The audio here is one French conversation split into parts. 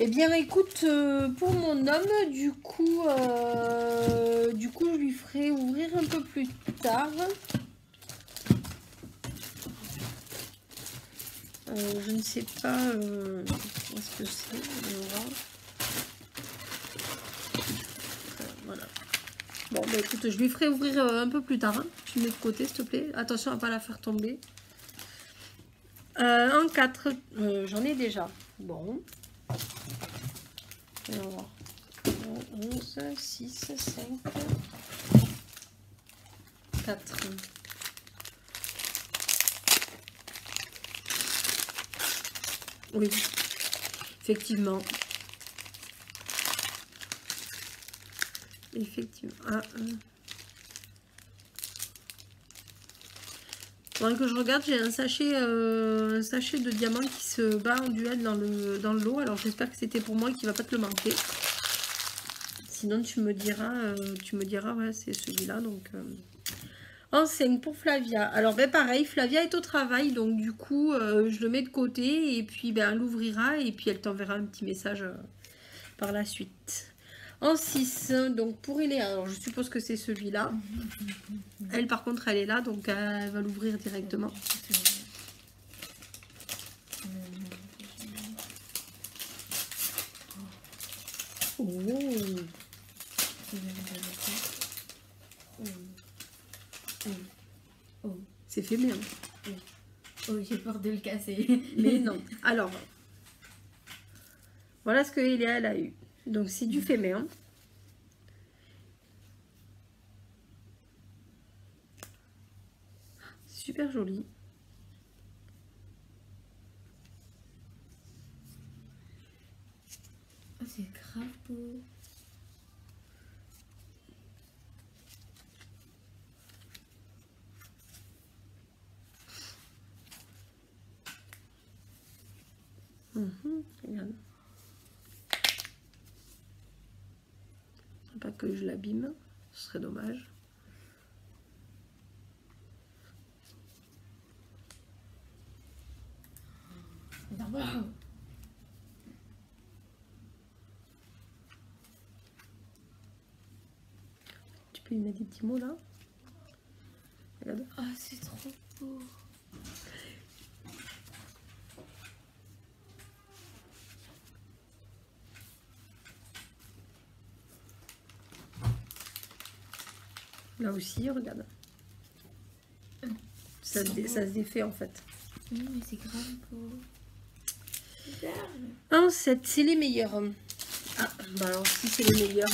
Eh bien, écoute, pour mon homme, du coup, je lui ferai ouvrir un peu plus tard. Je ne sais pas où est-ce que c'est. On va voir. Voilà. Bon, bah écoute, je lui ferai ouvrir un peu plus tard. Hein. Tu mets de côté, s'il te plaît. Attention à ne pas la faire tomber. En 4, j'en ai déjà. Bon. Et on va voir. 11, 6, 5, 4. Oui, effectivement. Effectivement. Ah, Faudrait que je regarde, j'ai un sachet de diamants qui se bat en duel dans le lot. Alors j'espère que c'était pour moi et qu'il va pas te le manquer. Sinon tu me diras ouais, c'est celui-là. Donc en 5 pour Flavia. Alors ben pareil, Flavia est au travail, donc du coup je le mets de côté et puis ben elle l'ouvrira et puis elle t'enverra un petit message par la suite. En 6, donc pour Eléa, alors je suppose que c'est celui-là. Elle par contre elle est là, donc elle va l'ouvrir directement. Oh. C'est fait bien. Oh, j'ai peur de le casser. Mais non. Alors, voilà ce que Eléa elle a eu. Donc c'est du fait main. Super joli. Oh, c'est grave beau. Regarde. Pas que je l'abîme, ce serait dommage. Wow. Tu peux lui mettre des petits mots là. Regarde. Oh, c'est trop beau. Là aussi, regarde. Ça se défait en fait. Oui, mais c'est grave beau. Super. En 7, c'est les meilleurs. Ah, bah alors si c'est les meilleurs.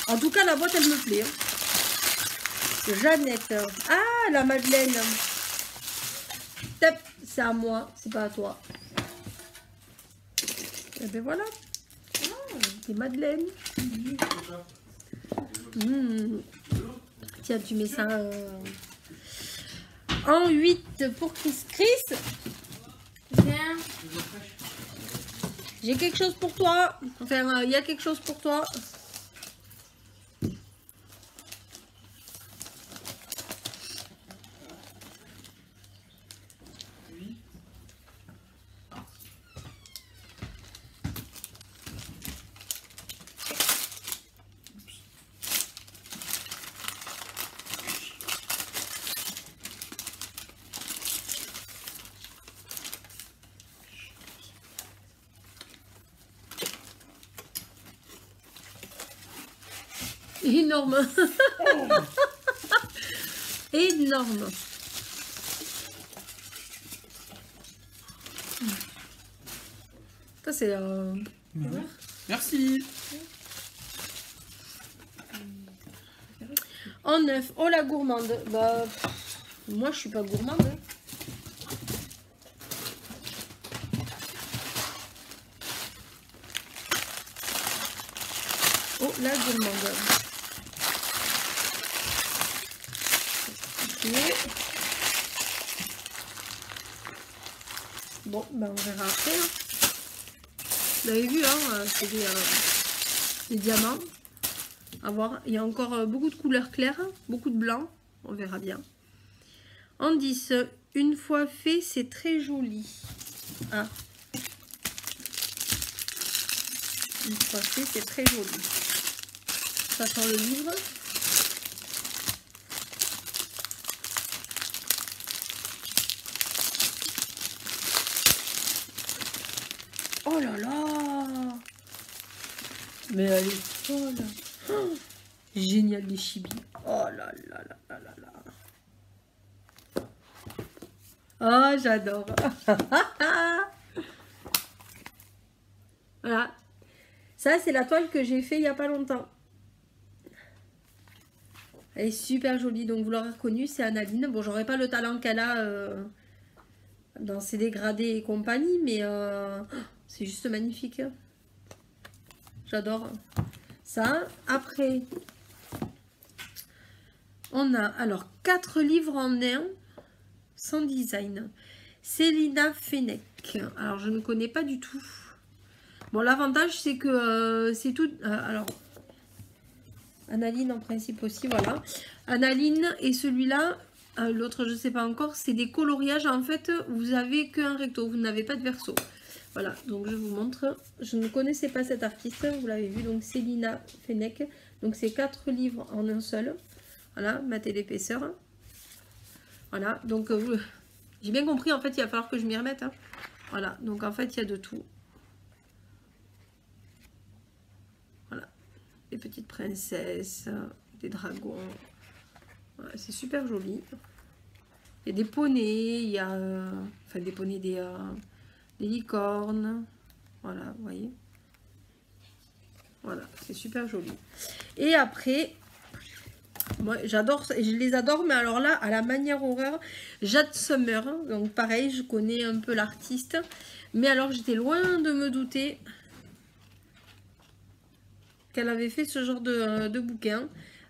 En tout cas, la boîte, elle me plaît. Hein. Jeannette. Ah, la Madeleine. Tape, c'est à moi, c'est pas à toi. Et ben voilà. C'est Madeleine. Tiens, tu mets ça en 8 pour Chris. Viens. J'ai quelque chose pour toi. Enfin, il y a quelque chose pour toi. Énorme. Énorme. Ça c'est... Merci. En 9. Oh la gourmande. Bah, moi je suis pas gourmande. Hein. Oh la gourmande. Bon, ben on verra après. Hein. Vous avez vu, hein, c'est des diamants. À voir. Il y a encore beaucoup de couleurs claires, beaucoup de blanc. On verra bien. En 10, une fois fait, c'est très joli. Ah. Une fois fait, c'est très joli. Ça sent le livre. Oh là là! Mais elle est folle! Oh, génial les chibis! Oh là là là là là là! Oh, j'adore! Voilà. Ça, c'est la toile que j'ai fait il n'y a pas longtemps. Elle est super jolie, donc vous l'aurez reconnue, c'est Analine. Bon, j'aurais pas le talent qu'elle a dans ses dégradés et compagnie, mais c'est juste magnifique. J'adore ça. Après, on a alors 4 livres en un, sans design. Célina Fennec. Alors, je ne connais pas du tout. Bon, l'avantage, c'est que c'est tout... alors, Analine en principe aussi, voilà. Analine et celui-là, l'autre, je ne sais pas encore, c'est des coloriages. En fait, vous avez qu'un recto, vous n'avez pas de verso. Voilà, donc je vous montre. Je ne connaissais pas cet artiste, vous l'avez vu, donc Célina Fennec. Donc, c'est 4 livres en un seul. Voilà, mat et l'épaisseur. Voilà, donc j'ai bien compris, en fait, il va falloir que je m'y remette. Hein. Voilà, donc en fait, il y a de tout. Des petites princesses, des dragons. Voilà, c'est super joli. Il y a des poneys, il y a enfin des poneys, des licornes. Voilà, vous voyez. Voilà, c'est super joli. Et après, moi j'adore, je les adore, mais alors là, à la manière horreur, Jade Summer. Donc pareil, je connais un peu l'artiste. Mais alors j'étais loin de me douter qu'elle avait fait ce genre de bouquin.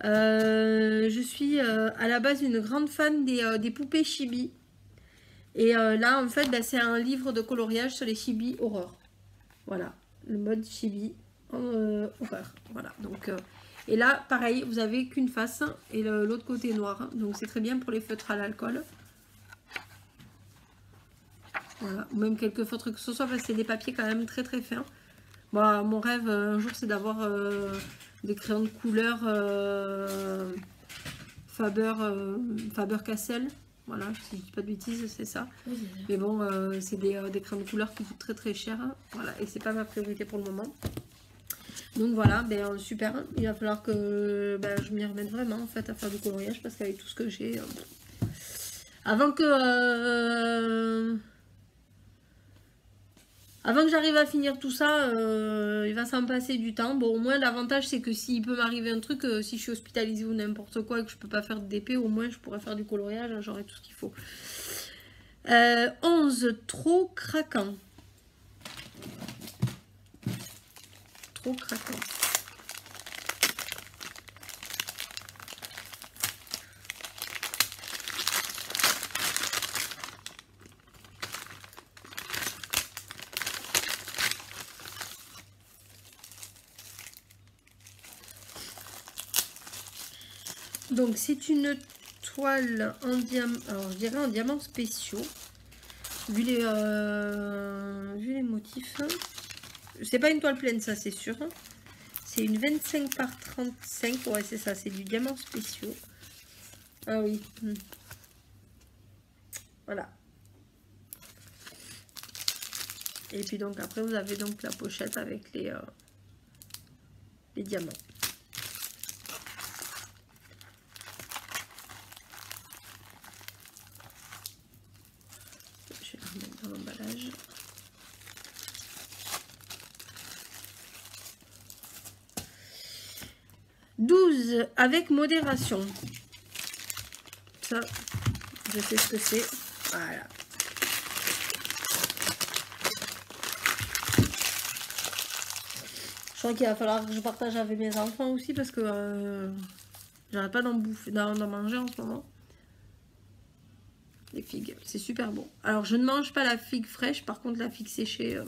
Je suis à la base une grande fan des poupées chibi. Et là, en fait, bah, c'est un livre de coloriage sur les chibi horreur. Voilà, le mode chibi horreur. Voilà, donc... et là, pareil, vous avez qu'une face et l'autre côté noir. Donc, c'est très bien pour les feutres à l'alcool. Voilà, ou même quelques feutres que ce soit, parce que c'est des papiers quand même très très fins. Bon, mon rêve un jour, c'est d'avoir des crayons de couleur Faber-Castell. Voilà, si je dis pas de bêtises, c'est ça. Oui, mais bon, c'est des crayons de couleur qui coûtent très très cher. Voilà, et c'est pas ma priorité pour le moment. Donc voilà, ben, super. Il va falloir que je m'y remette vraiment en fait à faire du coloriage parce qu'avec tout ce que j'ai, avant que j'arrive à finir tout ça, il va s'en passer du temps. Bon, au moins, l'avantage, c'est que s'il peut m'arriver un truc, si je suis hospitalisée ou n'importe quoi et que je peux pas faire de DP, au moins, je pourrais faire du coloriage, j'aurai tout ce qu'il faut. 11, trop craquant. Trop craquant. Donc c'est une toile en diamant, alors je dirais en diamants spéciaux, vu les motifs. C'est pas une toile pleine, ça c'est sûr. C'est une 25 par 35, ouais c'est ça, c'est du diamant spéciaux. Ah oui. Voilà. Et puis donc après vous avez donc la pochette avec les diamants. Dans l'emballage. « 12 avec modération ». Ça, je sais ce que c'est. Voilà. Je crois qu'il va falloir que je partage avec mes enfants aussi parce que j'arrête pas d'en bouffer, d'en manger en ce moment. Les figues, c'est super bon. Alors, je ne mange pas la figue fraîche, par contre, la figue séchée. Le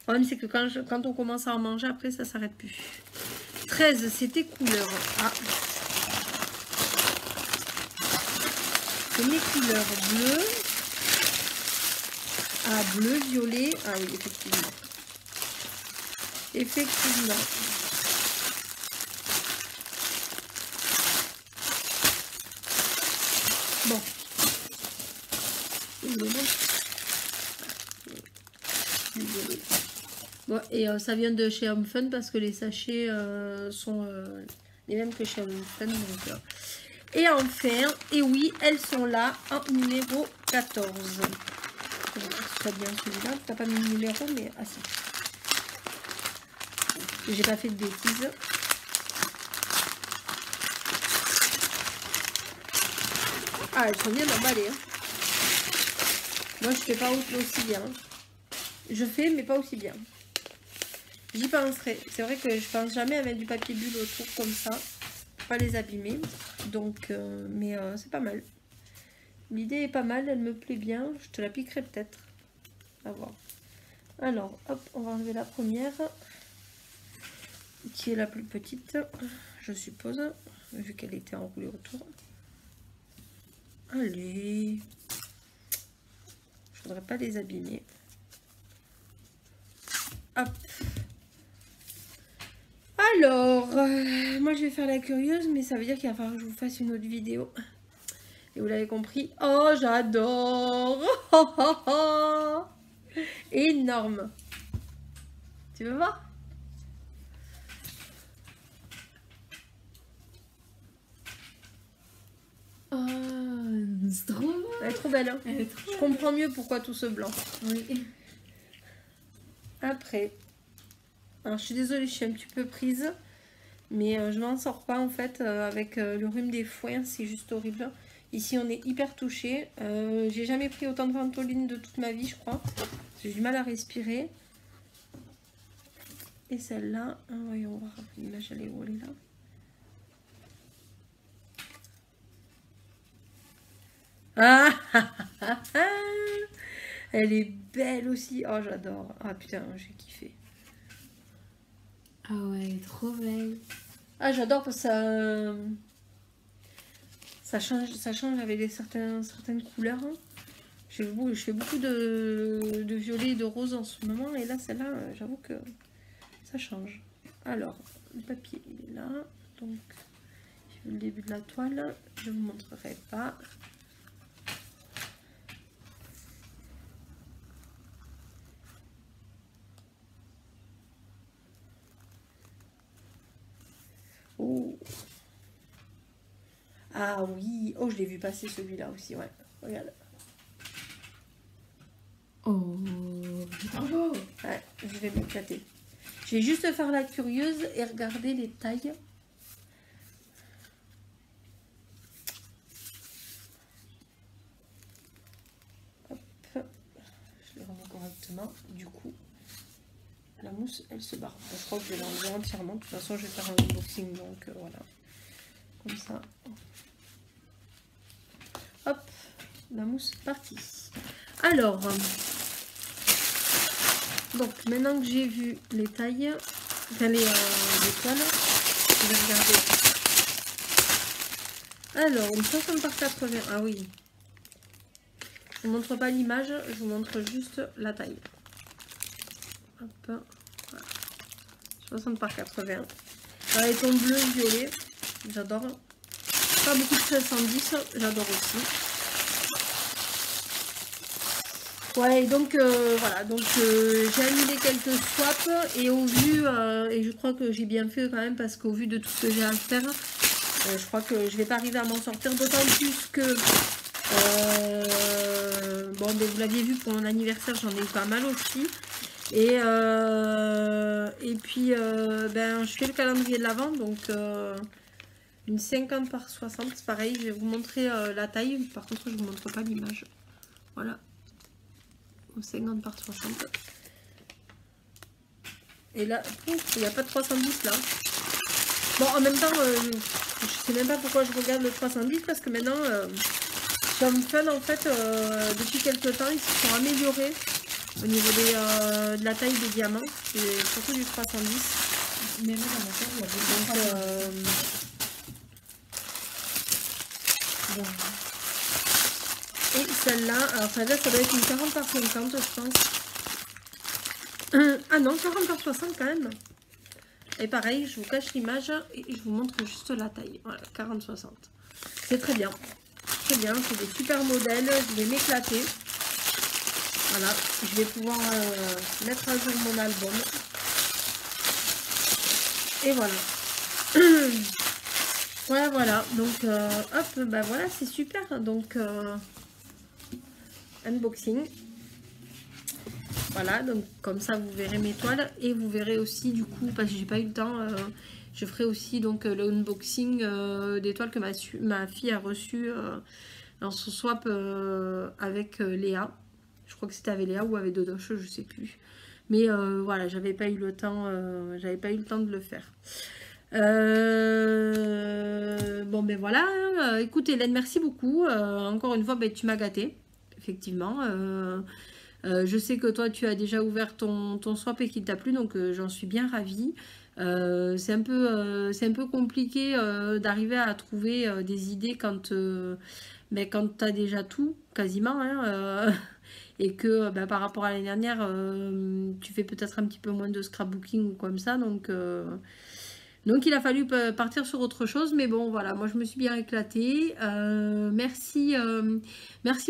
problème, c'est que quand on commence à en manger, après, ça s'arrête plus. 13, c'était couleurs. Ah. C'est mes couleurs bleues. Ah, bleu, violet. Ah oui, effectivement. Effectivement. Bon. Bon, et ça vient de chez Home Fun parce que les sachets sont les mêmes que chez Home Fun. Donc, et enfin, et oui, elles sont là en numéro 14. C'est bien celui-là. T'as pas mis le numéro, mais ah si. J'ai pas fait de bêtises. Ah, elles sont bien emballées. Hein. Moi, je fais pas aussi bien. Je fais, mais pas aussi bien. J'y penserai. C'est vrai que je pense jamais à mettre du papier bulle autour comme ça. Pas les abîmer. Donc, mais c'est pas mal. L'idée est pas mal, elle me plaît bien. Je te la piquerai peut-être. À voir. Alors, hop, on va enlever la première. Qui est la plus petite, je suppose. Vu qu'elle était enroulée autour. Allez. Je voudrais pas les abîmer. Hop. Alors, moi je vais faire la curieuse, mais ça veut dire qu'il va falloir que je vous fasse une autre vidéo. Et vous l'avez compris. Oh, j'adore. Énorme. Tu veux voir? Oh, c'est trop beau. Elle est trop belle. Hein, Elle est trop je comprends mieux pourquoi tout ce blanc. Oui. Après. Alors, je suis désolée, je suis un petit peu prise. Mais je m'en sors pas en fait avec le rhume des foins. C'est juste horrible. Ici, on est hyper touché. J'ai jamais pris autant de ventoline de toute ma vie, je crois. J'ai du mal à respirer. Et celle-là, voyons voir. L'image, elle est où? Elle est là. Ah, elle est belle aussi. Oh, j'adore. Ah putain, j'ai kiffé. Ah ouais, trop belle. Ah, j'adore parce que ça change avec certaines couleurs. Je fais beaucoup de violet et de rose en ce moment. Et là, celle-là, j'avoue que ça change. Alors, le papier, il est là. Donc, j'ai le début de la toile. Je ne vous montrerai pas. Oh. Ah oui. Oh, je l'ai vu passer celui-là aussi, ouais. Regarde. Oh, bravo. Ouais, je vais m'éclater. Je vais juste faire la curieuse et regarder les tailles. Hop. Je le remets correctement. Du coup, la mousse, elle se barre. Je crois que je vais l'enlever entièrement. De toute façon, je vais faire un unboxing. Donc, voilà. Comme ça. Hop. La mousse partie. Alors... Donc, maintenant que j'ai vu les tailles, enfin les toiles, je vais regarder. Alors, 60 par 80. Ah oui. Je ne vous montre pas l'image, je vous montre juste la taille. Hop. Voilà. 60 par 80. Avec ton bleu violet, j'adore. Pas beaucoup de 510, j'adore aussi. Ouais, et donc voilà, donc j'ai annulé quelques swaps et au vu, et je crois que j'ai bien fait quand même parce qu'au vu de tout ce que j'ai à faire, je crois que je vais pas arriver à m'en sortir, d'autant plus que, bon, ben, vous l'aviez vu pour mon anniversaire, j'en ai eu pas mal aussi. Et puis, ben, je fais le calendrier de l'Avent, donc une 50 par 60, c'est pareil, je vais vous montrer la taille, par contre je ne vous montre pas l'image, voilà. 50 par 60. Et là, il n'y a pas de 310 là. Bon, en même temps, je sais même pas pourquoi je regarde le 310 parce que maintenant, chez Home Fun, en fait, depuis quelques temps, ils se sont améliorés au niveau de la taille des diamants. Et surtout du 310. Mais moi, dans ma tête, il y avait Et celle-là, alors celle-là, ça doit être une 40 par 50, je pense. Ah non, 40 par 60 quand même. Et pareil, je vous cache l'image et je vous montre juste la taille. Voilà, 40-60. C'est très bien. Très bien, c'est des super modèles. Je vais m'éclater. Voilà, je vais pouvoir mettre à jour mon album. Et voilà. Voilà, voilà. Donc, hop, ben voilà, c'est super. Donc, unboxing. Voilà, donc comme ça vous verrez mes toiles et vous verrez aussi du coup, parce que j'ai pas eu le temps, je ferai aussi donc le unboxing des toiles que ma fille a reçues dans son swap avec Léa. Je crois que c'était avec Léa ou avec Dodoche, je sais plus. Mais voilà, j'avais pas eu le temps, de le faire. Bon ben voilà, écoute Hélène, merci beaucoup. Encore une fois, ben, tu m'as gâtée, effectivement. Je sais que toi tu as déjà ouvert ton swap et qu'il t'a plu, donc j'en suis bien ravie. C'est un peu compliqué d'arriver à trouver des idées quand tu as déjà tout quasiment, hein, et que par rapport à l'année dernière tu fais peut-être un petit peu moins de scrapbooking ou comme ça, donc il a fallu partir sur autre chose, mais bon voilà, moi je me suis bien éclatée. Merci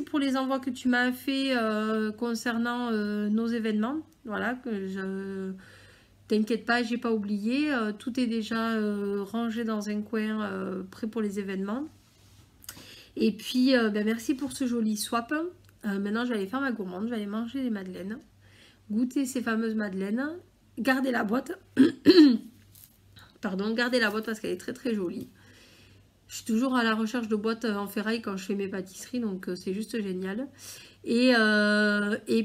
pour les envois que tu m'as fait concernant nos événements. Voilà, que t'inquiète pas, j'ai pas oublié. Tout est déjà rangé dans un coin prêt pour les événements. Et puis merci pour ce joli swap. Maintenant je vais aller faire ma gourmande, je vais aller manger des madeleines, goûter ces fameuses madeleines, garder la boîte. Pardon, gardez la boîte parce qu'elle est très très jolie. Je suis toujours à la recherche de boîtes en ferraille quand je fais mes pâtisseries, donc c'est juste génial. Et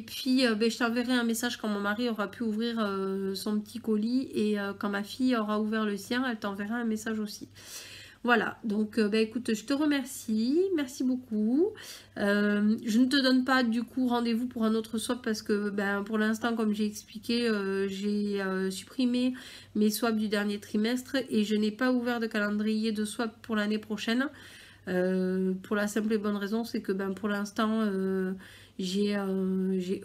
puis je t'enverrai un message quand mon mari aura pu ouvrir son petit colis, et quand ma fille aura ouvert le sien, elle t'enverra un message aussi. Voilà, donc écoute, je te remercie, merci beaucoup. Je ne te donne pas du coup rendez-vous pour un autre swap parce que pour l'instant, comme j'ai expliqué, j'ai supprimé mes swaps du dernier trimestre et je n'ai pas ouvert de calendrier de swap pour l'année prochaine. Pour la simple et bonne raison, c'est que pour l'instant, j'ai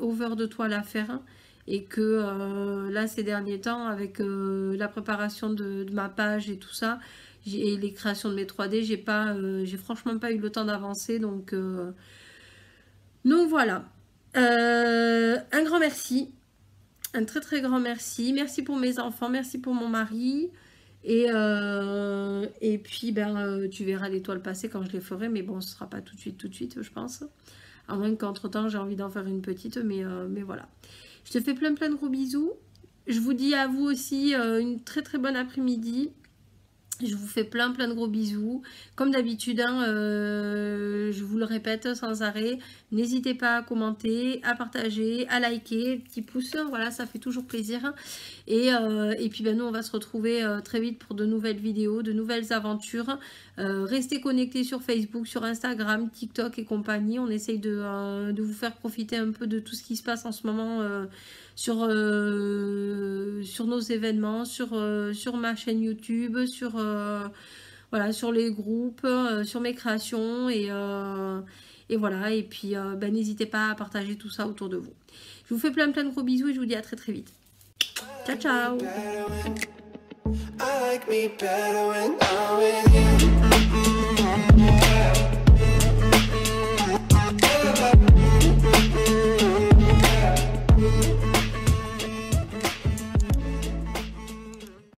over de toile à faire. Et que là, ces derniers temps, avec la préparation de ma page et tout ça, et les créations de mes 3D, j'ai franchement pas eu le temps d'avancer. Donc voilà. Un grand merci. Un très très grand merci. Merci pour mes enfants, merci pour mon mari. Et puis tu verras les toiles passer quand je les ferai. Mais bon, ce sera pas tout de suite, je pense. À moins qu'entre temps, j'ai envie d'en faire une petite. Mais voilà. Je te fais plein de gros bisous. Je vous dis à vous aussi une très très bonne après-midi. Je vous fais plein de gros bisous. Comme d'habitude, hein, je vous le répète sans arrêt. N'hésitez pas à commenter, à partager, à liker, petit pouce. Voilà, ça fait toujours plaisir. Et puis nous, on va se retrouver très vite pour de nouvelles vidéos, de nouvelles aventures. Restez connectés sur Facebook, sur Instagram, TikTok et compagnie. On essaye de vous faire profiter un peu de tout ce qui se passe en ce moment sur nos événements, sur ma chaîne YouTube, voilà, sur les groupes, sur mes créations et voilà. Et puis n'hésitez pas à partager tout ça autour de vous. Je vous fais plein de gros bisous et je vous dis à très très vite. Ciao ciao.